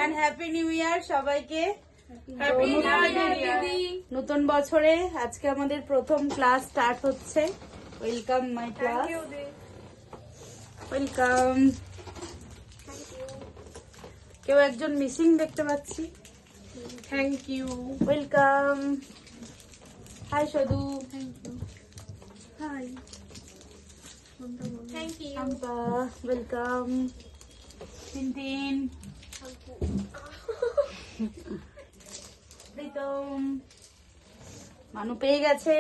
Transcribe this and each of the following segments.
And happy new year সবাইকে। নতুন বছরে আজকে আমাদের প্রথম ক্লাস স্টার্ট হচ্ছে। Welcome my class, welcome. কেউ একজন মিসিং দেখতে পাচ্ছি। Thank you, welcome. Hi Sadu, thank you. Hi, thank you. Ampa, welcome. Tintin, Pritam, Manu পেয়ে গেছে।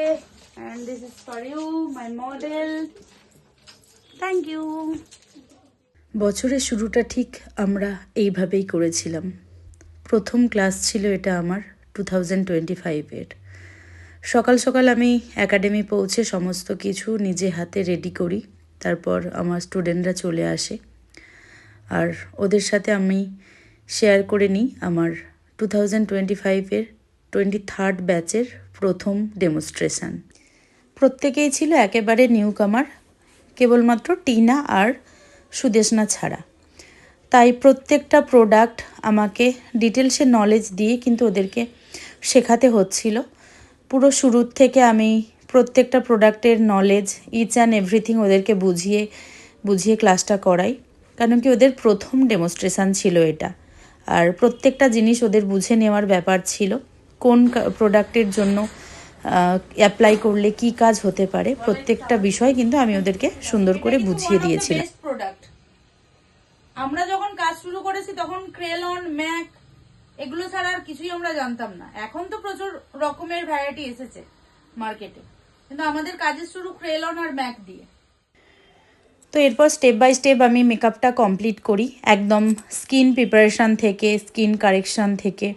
and this is for you, my model. Thank you. বছরের শুরুটা ঠিক আমরা এইভাবেই করেছিলাম। প্রথম ক্লাস ছিল এটা আমার 2025-এর। সকাল সকাল আমি একাডেমি পৌঁছে সমস্ত কিছু নিজে হাতে রেডি করি। তারপর আমার স্টুডেন্টরা চলে আসে আর ওদের সাথে আমি শেয়ার করে নিই আমার 2025-এর 23rd ব্যাচের প্রথম ডেমনস্ট্রেশন। প্রত্যেকেই ছিল একেবারে নিউ কামার, কেবলমাত্র টিনা আর সুদেশনা ছাড়া। তাই প্রত্যেকটা প্রোডাক্ট আমাকে ডিটেলসে নলেজ দিয়ে কিন্তু ওদেরকে শেখাতে হচ্ছিল। পুরো শুরুর থেকে আমি প্রত্যেকটা প্রোডাক্টের নলেজ ইচ অ্যান্ড এভরিথিং ওদেরকে বুঝিয়ে ক্লাসটা করাই, কারণ কি ওদের প্রথম ডেমনস্ট্রেশন ছিল এটা। আর প্রত্যেকটা জিনিস ওদের বুঝে নেওয়ার ব্যাপার ছিল, কোন প্রোডাক্টের জন্য অ্যাপ্লাই করলে কি কাজ হতে পারে, প্রত্যেকটা বিষয় কিন্তু আমি ওদেরকে সুন্দর করে বুঝিয়ে দিয়েছিলাম। প্রোডাক্ট আমরা যখন কাজ শুরু করেছি তখন ক্রেলন, ম্যাক এগুলো ছাড়া আর কিছুই আমরা জানতাম না। এখন তো প্রচুর রকমের ভ্যারাইটি এসেছে মার্কেটে, কিন্তু আমাদের কাজের শুরু ক্রেলন আর ম্যাক দিয়ে। তো এরপর স্টেপ বাই স্টেপ আমি মেকআপটা কমপ্লিট করি, একদম স্কিন প্রিপারেশান থেকে স্কিন কারেকশান থেকে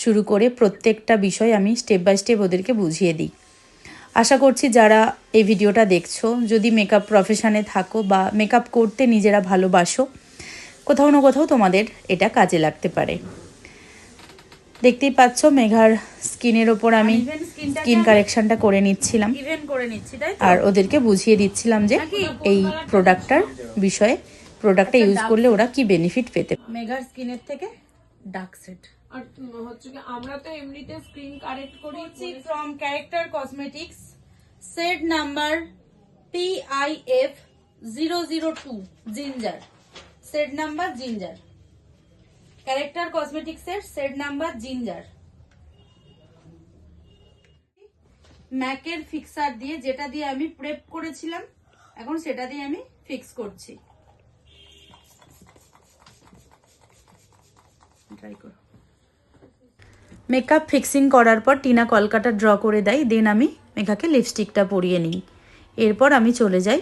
শুরু করে প্রত্যেকটা বিষয় আমি স্টেপ বাই স্টেপ ওদেরকে বুঝিয়ে দিই। আশা করছি যারা এই ভিডিওটা দেখছো, যদি মেকআপ প্রফেশনে থাকো বা মেকআপ করতে নিজেরা ভালোবাসো, কোথাও না কোথাও তোমাদের এটা কাজে লাগতে পারে। দেখতেই পাচ্ছ মেঘার স্কিনের ওপর আমি স্কিন কারেকশনটা করে নিচ্ছিলাম আর ওদেরকে বুঝিয়ে দিচ্ছিলাম যে এই প্রোডাক্টটার বিষয়ে, প্রোডাক্টটা ইউজ করলে ওরা কি বেনিফিট পেতে। মেঘার স্কিনের থেকে ডার্ক সেট আর হচ্ছে কি আমরা তো এমনিতে স্ক্রিন কারেক্ট করি from character cosmetics, set number PIF 002 ginger, set number ginger. Character cosmetics এর সেট নাম্বার জিঞ্জার। ম্যাকের ফিক্সার দিয়ে, যেটা দিয়ে আমি প্রেপ করেছিলাম, এখন সেটা দিয়ে আমি ফিক্স করছি। ট্রাই করো। মেকআপ ফিক্সিং করার পর টিনা কলকাটা ড্র করে দেয়, দেন আমি মেঘাকে লিপস্টিকটা পরিয়ে নিই। এরপর আমি চলে যাই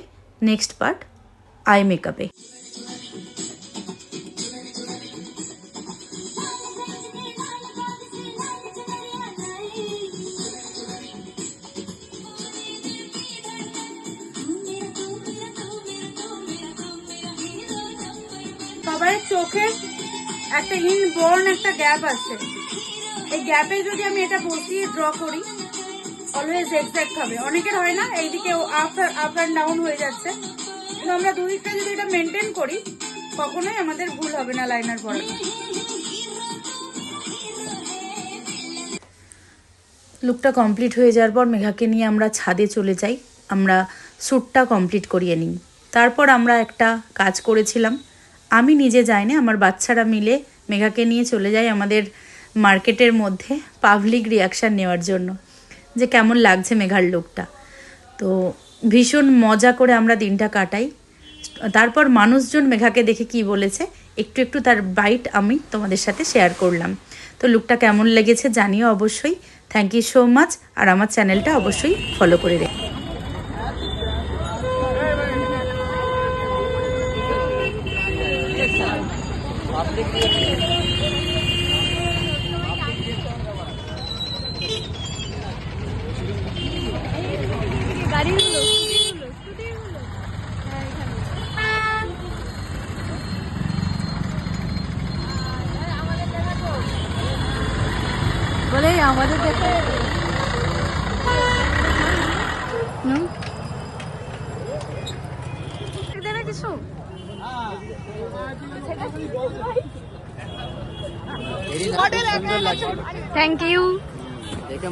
নেক্সট পার্ট আই মেকআপে। সবাই চোখে একটা ইনবর্ন একটা গ্যাপ আছে, এই গ্যাপে যদি আমি এটা বসিয়ে ড্র করি অলওয়েজ এক্সাক্ট হবে। অনেকের হয় না, এইদিকে আপ অ্যান্ড ডাউন হয়ে যাচ্ছে, কিন্তু আমরা দুদিকটা যদি এটা মেনটেন করি কখনোই আমাদের ভুল হবে না লাইনার পরে। লুকটা কমপ্লিট হয়ে যাওয়ার পর মেঘাকে নিয়ে আমরা ছাদে চলে যাই, আমরা শ্যুটটা কমপ্লিট করিয়ে নিই। তারপর আমরা একটা কাজ করেছিলাম, আমি নিজে যাইনি, আমার বাচ্চারা মিলে মেঘাকে নিয়ে চলে যাই আমাদের মার্কেটের মধ্যে পাবলিক রিয়াকশান নেওয়ার জন্য, যে কেমন লাগছে মেঘার লুকটা। তো ভীষণ মজা করে আমরা দিনটা কাটাই। তারপর মানুষজন মেঘাকে দেখে কি বলেছে একটু একটু তার বাইট আমি তোমাদের সাথে শেয়ার করলাম। তো লুকটা কেমন লেগেছে জানিও অবশ্যই। থ্যাংক ইউ সো মাচ, আর আমার চ্যানেলটা অবশ্যই ফলো করে রেখো। বলে আমাদের দেখে দেবে কিছু সুন্দর লাগছিল থ্যাংক ইউ। দেখে